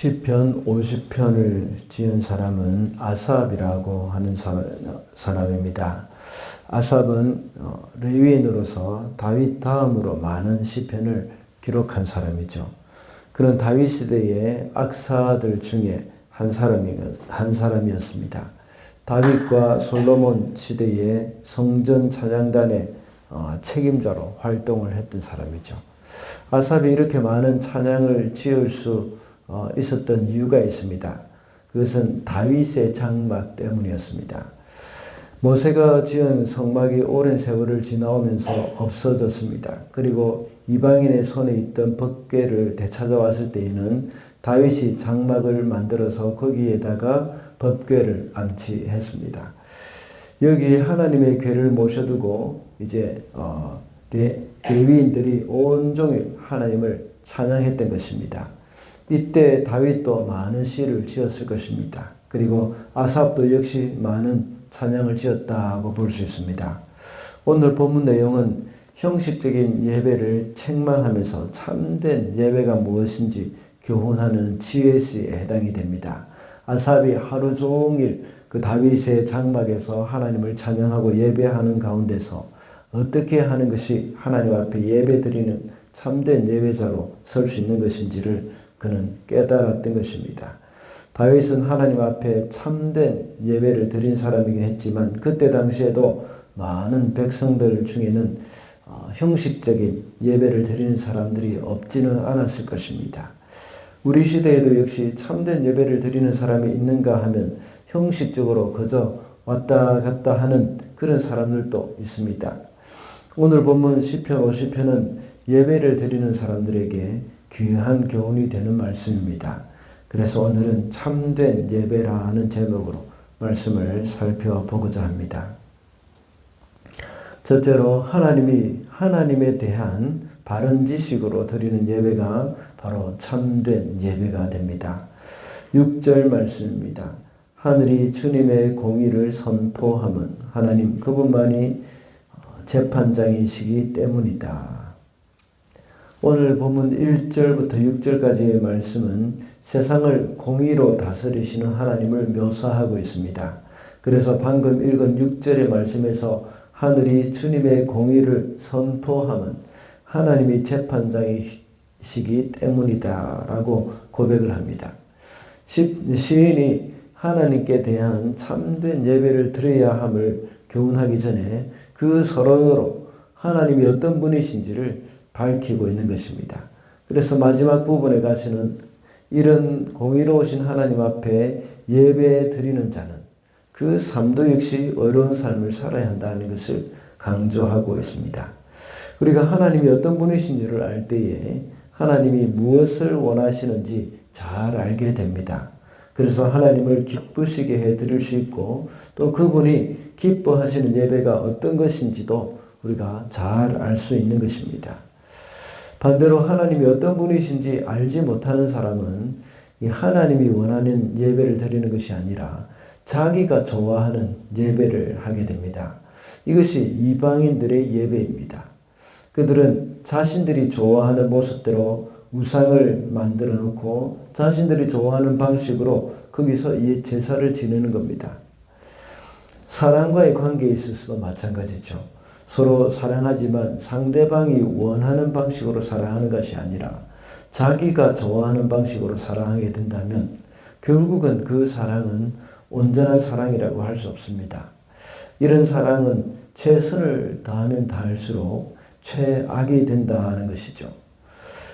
시편 50편을 지은 사람은 아삽이라고 하는 사람입니다. 아삽은 레위인으로서 다윗 다음으로 많은 시편을 기록한 사람이죠. 그런 다윗 시대의 악사들 중에 한 사람이었습니다. 다윗과 솔로몬 시대의 성전 찬양단의 책임자로 활동을 했던 사람이죠. 아삽이 이렇게 많은 찬양을 지을 수 있었던 이유가 있습니다. 그것은 다윗의 장막 때문이었습니다. 모세가 지은 성막이 오랜 세월을 지나오면서 없어졌습니다. 그리고 이방인의 손에 있던 법궤를 되찾아왔을 때에는 다윗이 장막을 만들어서 거기에다가 법궤를 안치했습니다. 여기 하나님의 궤를 모셔두고 이제 레위인들이 온종일 하나님을 찬양했던 것입니다. 이때 다윗도 많은 시를 지었을 것입니다. 그리고 아삽도 역시 많은 찬양을 지었다고 볼 수 있습니다. 오늘 본문 내용은 형식적인 예배를 책망하면서 참된 예배가 무엇인지 교훈하는 지혜시에 해당이 됩니다. 아삽이 하루 종일 그 다윗의 장막에서 하나님을 찬양하고 예배하는 가운데서 어떻게 하는 것이 하나님 앞에 예배 드리는 참된 예배자로 설 수 있는 것인지를 그는 깨달았던 것입니다. 다윗은 하나님 앞에 참된 예배를 드린 사람이긴 했지만 그때 당시에도 많은 백성들 중에는 형식적인 예배를 드리는 사람들이 없지는 않았을 것입니다. 우리 시대에도 역시 참된 예배를 드리는 사람이 있는가 하면 형식적으로 그저 왔다 갔다 하는 그런 사람들도 있습니다. 오늘 본문 시편 50편은 예배를 드리는 사람들에게 귀한 교훈이 되는 말씀입니다. 그래서 오늘은 참된 예배라는 제목으로 말씀을 살펴보고자 합니다. 첫째로 하나님에 대한 바른 지식으로 드리는 예배가 바로 참된 예배가 됩니다. 6절 말씀입니다. 하늘이 주님의 공의를 선포함은 하나님 그분만이 재판장이시기 때문이다. 오늘 본문 1절부터 6절까지의 말씀은 세상을 공의로 다스리시는 하나님을 묘사하고 있습니다. 그래서 방금 읽은 6절의 말씀에서 하늘이 주님의 공의를 선포함은 하나님이 재판장이시기 때문이다 라고 고백을 합니다. 시인이 하나님께 대한 참된 예배를 드려야 함을 교훈하기 전에 그 서론으로 하나님이 어떤 분이신지를 밝히고 있는 것입니다. 그래서 마지막 부분에 가시는 이런 공의로우신 하나님 앞에 예배 드리는 자는 그 삶도 역시 어려운 삶을 살아야 한다는 것을 강조하고 있습니다. 우리가 하나님이 어떤 분이신지를 알 때에 하나님이 무엇을 원하시는지 잘 알게 됩니다. 그래서 하나님을 기쁘시게 해드릴 수 있고 또 그분이 기뻐하시는 예배가 어떤 것인지도 우리가 잘 알 수 있는 것입니다. 반대로 하나님이 어떤 분이신지 알지 못하는 사람은 이 하나님이 원하는 예배를 드리는 것이 아니라 자기가 좋아하는 예배를 하게 됩니다. 이것이 이방인들의 예배입니다. 그들은 자신들이 좋아하는 모습대로 우상을 만들어 놓고 자신들이 좋아하는 방식으로 거기서 이 제사를 지내는 겁니다. 사랑과의 관계에 있어서도 마찬가지죠. 서로 사랑하지만 상대방이 원하는 방식으로 사랑하는 것이 아니라 자기가 좋아하는 방식으로 사랑하게 된다면 결국은 그 사랑은 온전한 사랑이라고 할 수 없습니다. 이런 사랑은 최선을 다하면 다할수록 최악이 된다는 것이죠.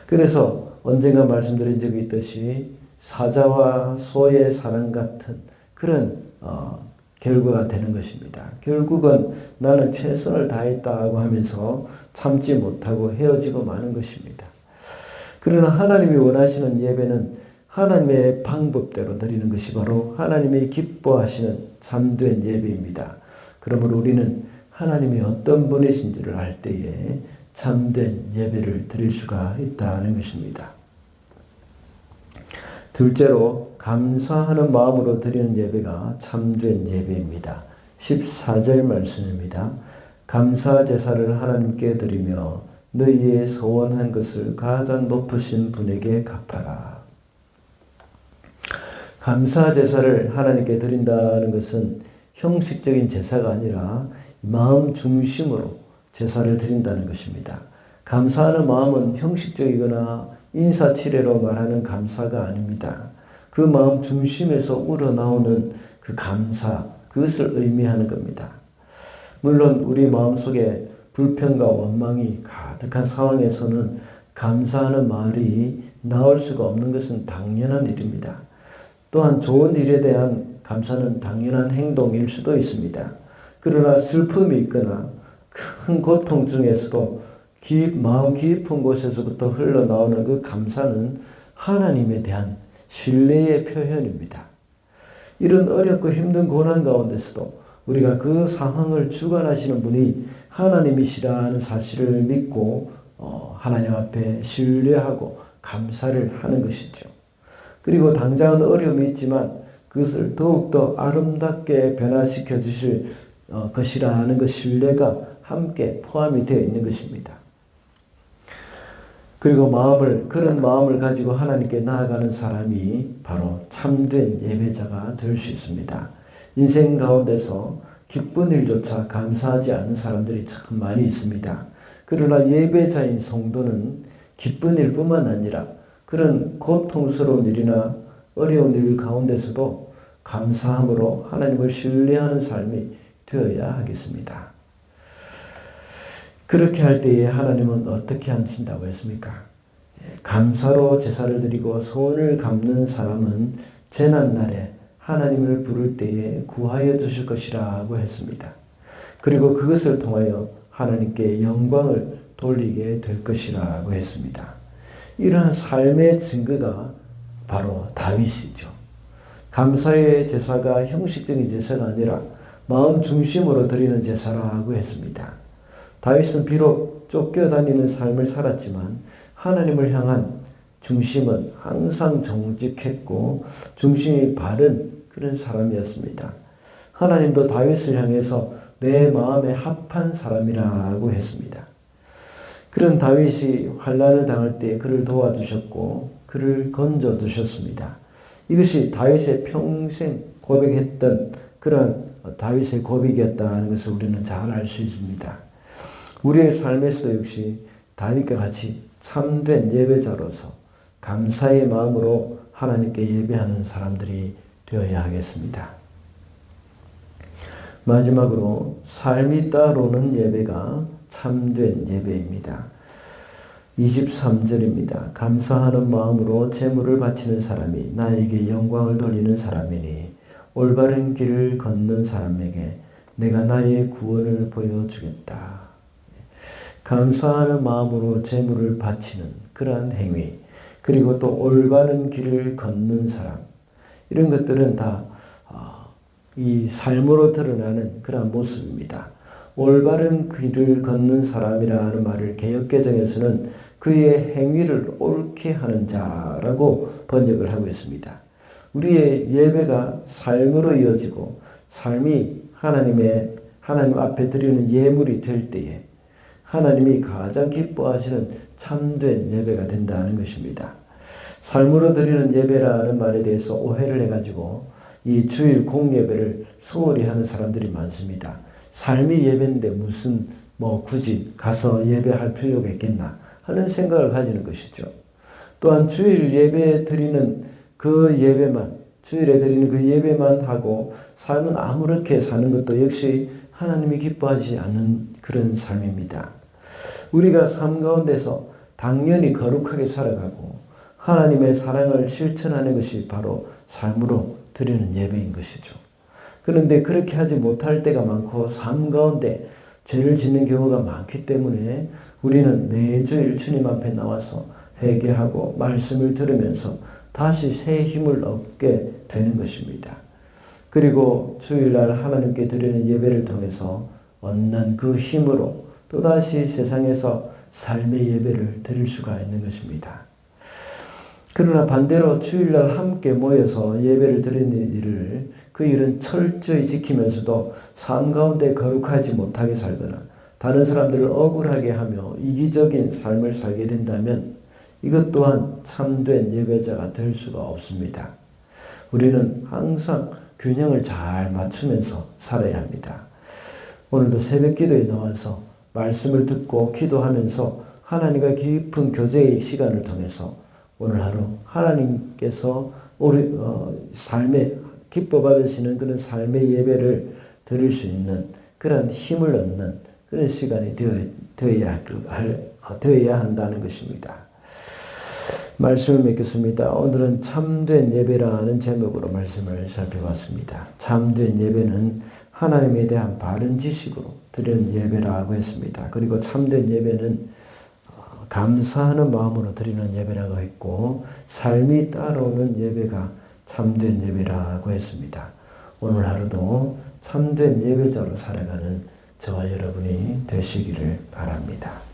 그래서 언젠가 말씀드린 적이 있듯이 사자와 소의 사랑 같은 그런 결과가 되는 것입니다. 결국은 나는 최선을 다했다고 하면서 참지 못하고 헤어지고 마는 것입니다. 그러나 하나님이 원하시는 예배는 하나님의 방법대로 드리는 것이 바로 하나님이 기뻐하시는 참된 예배입니다. 그러므로 우리는 하나님이 어떤 분이신지를 알 때에 참된 예배를 드릴 수가 있다는 것입니다. 둘째로 감사하는 마음으로 드리는 예배가 참된 예배입니다. 14절 말씀입니다. 감사 제사를 하나님께 드리며 너희의 소원한 것을 가장 높으신 분에게 갚아라. 감사 제사를 하나님께 드린다는 것은 형식적인 제사가 아니라 마음 중심으로 제사를 드린다는 것입니다. 감사하는 마음은 형식적이거나 인사치레로 말하는 감사가 아닙니다. 그 마음 중심에서 우러나오는 그 감사, 그것을 의미하는 겁니다. 물론 우리 마음속에 불평과 원망이 가득한 상황에서는 감사하는 말이 나올 수가 없는 것은 당연한 일입니다. 또한 좋은 일에 대한 감사는 당연한 행동일 수도 있습니다. 그러나 슬픔이 있거나 큰 고통 중에서도 마음 깊은 곳에서부터 흘러나오는 그 감사는 하나님에 대한 신뢰의 표현입니다. 이런 어렵고 힘든 고난 가운데서도 우리가 그 상황을 주관하시는 분이 하나님이시라는 사실을 믿고 하나님 앞에 신뢰하고 감사를 하는 것이죠. 그리고 당장은 어려움이 있지만 그것을 더욱더 아름답게 변화시켜 주실 것이라는 그 신뢰가 함께 포함이 되어 있는 것입니다. 그리고 그런 마음을 가지고 하나님께 나아가는 사람이 바로 참된 예배자가 될 수 있습니다. 인생 가운데서 기쁜 일조차 감사하지 않는 사람들이 참 많이 있습니다. 그러나 예배자인 성도는 기쁜 일뿐만 아니라 그런 고통스러운 일이나 어려운 일 가운데서도 감사함으로 하나님을 신뢰하는 삶이 되어야 하겠습니다. 그렇게 할 때에 하나님은 어떻게 하신다고 했습니까? 감사로 제사를 드리고 소원을 갚는 사람은 재난날에 하나님을 부를 때에 구하여 주실 것이라고 했습니다. 그리고 그것을 통하여 하나님께 영광을 돌리게 될 것이라고 했습니다. 이러한 삶의 증거가 바로 다윗이죠. 감사의 제사가 형식적인 제사가 아니라 마음 중심으로 드리는 제사라고 했습니다. 다윗은 비록 쫓겨다니는 삶을 살았지만 하나님을 향한 중심은 항상 정직했고 중심이 바른 그런 사람이었습니다. 하나님도 다윗을 향해서 내 마음에 합한 사람이라고 했습니다. 그런 다윗이 환난을 당할 때 그를 도와주셨고 그를 건져주셨습니다. 이것이 다윗의 평생 고백했던 그런 다윗의 고백이었다는 것을 우리는 잘 알 수 있습니다. 우리의 삶에서도 역시 다윗과 같이 참된 예배자로서 감사의 마음으로 하나님께 예배하는 사람들이 되어야 하겠습니다. 마지막으로 삶이 따르는 예배가 참된 예배입니다. 23절입니다. 감사하는 마음으로 제물을 바치는 사람이 나에게 영광을 돌리는 사람이니 올바른 길을 걷는 사람에게 내가 나의 구원을 보여주겠다. 감사하는 마음으로 제물을 바치는 그러한 행위, 그리고 또 올바른 길을 걷는 사람, 이런 것들은 다 이 삶으로 드러나는 그러한 모습입니다. 올바른 길을 걷는 사람이라는 말을 개역개정에서는 그의 행위를 옳게 하는 자라고 번역을 하고 있습니다. 우리의 예배가 삶으로 이어지고 삶이 하나님 앞에 드리는 예물이 될 때에 하나님이 가장 기뻐하시는 참된 예배가 된다는 것입니다. 삶으로 드리는 예배라는 말에 대해서 오해를 해가지고 이 주일 공예배를 소홀히 하는 사람들이 많습니다. 삶이 예배인데 무슨 굳이 가서 예배할 필요가 있겠나 하는 생각을 가지는 것이죠. 또한 주일 예배 드리는 그 예배만, 주일에 드리는 그 예배만 하고 삶은 아무렇게 사는 것도 역시 하나님이 기뻐하지 않는 그런 삶입니다. 우리가 삶 가운데서 당연히 거룩하게 살아가고 하나님의 사랑을 실천하는 것이 바로 삶으로 드리는 예배인 것이죠. 그런데 그렇게 하지 못할 때가 많고 삶 가운데 죄를 짓는 경우가 많기 때문에 우리는 매주일 주님 앞에 나와서 회개하고 말씀을 들으면서 다시 새 힘을 얻게 되는 것입니다. 그리고 주일날 하나님께 드리는 예배를 통해서 얻는 그 힘으로 또다시 세상에서 삶의 예배를 드릴 수가 있는 것입니다. 그러나 반대로 주일날 함께 모여서 예배를 드리는 일을 그 일은 철저히 지키면서도 삶 가운데 거룩하지 못하게 살거나 다른 사람들을 억울하게 하며 이기적인 삶을 살게 된다면 이것 또한 참된 예배자가 될 수가 없습니다. 우리는 항상 균형을 잘 맞추면서 살아야 합니다. 오늘도 새벽 기도에 나와서 말씀을 듣고 기도하면서 하나님과 깊은 교제의 시간을 통해서 오늘 하루 하나님께서 우리 삶에 기뻐 받으시는 그런 삶의 예배를 드릴 수 있는 그런 힘을 얻는 그런 시간이 되어야 한다는 것입니다. 말씀을 맺겠습니다. 오늘은 참된 예배라는 제목으로 말씀을 살펴봤습니다. 참된 예배는 하나님에 대한 바른 지식으로 드리는 예배라고 했습니다. 그리고 참된 예배는 감사하는 마음으로 드리는 예배라고 했고 삶이 따라오는 예배가 참된 예배라고 했습니다. 오늘 하루도 참된 예배자로 살아가는 저와 여러분이 되시기를 바랍니다.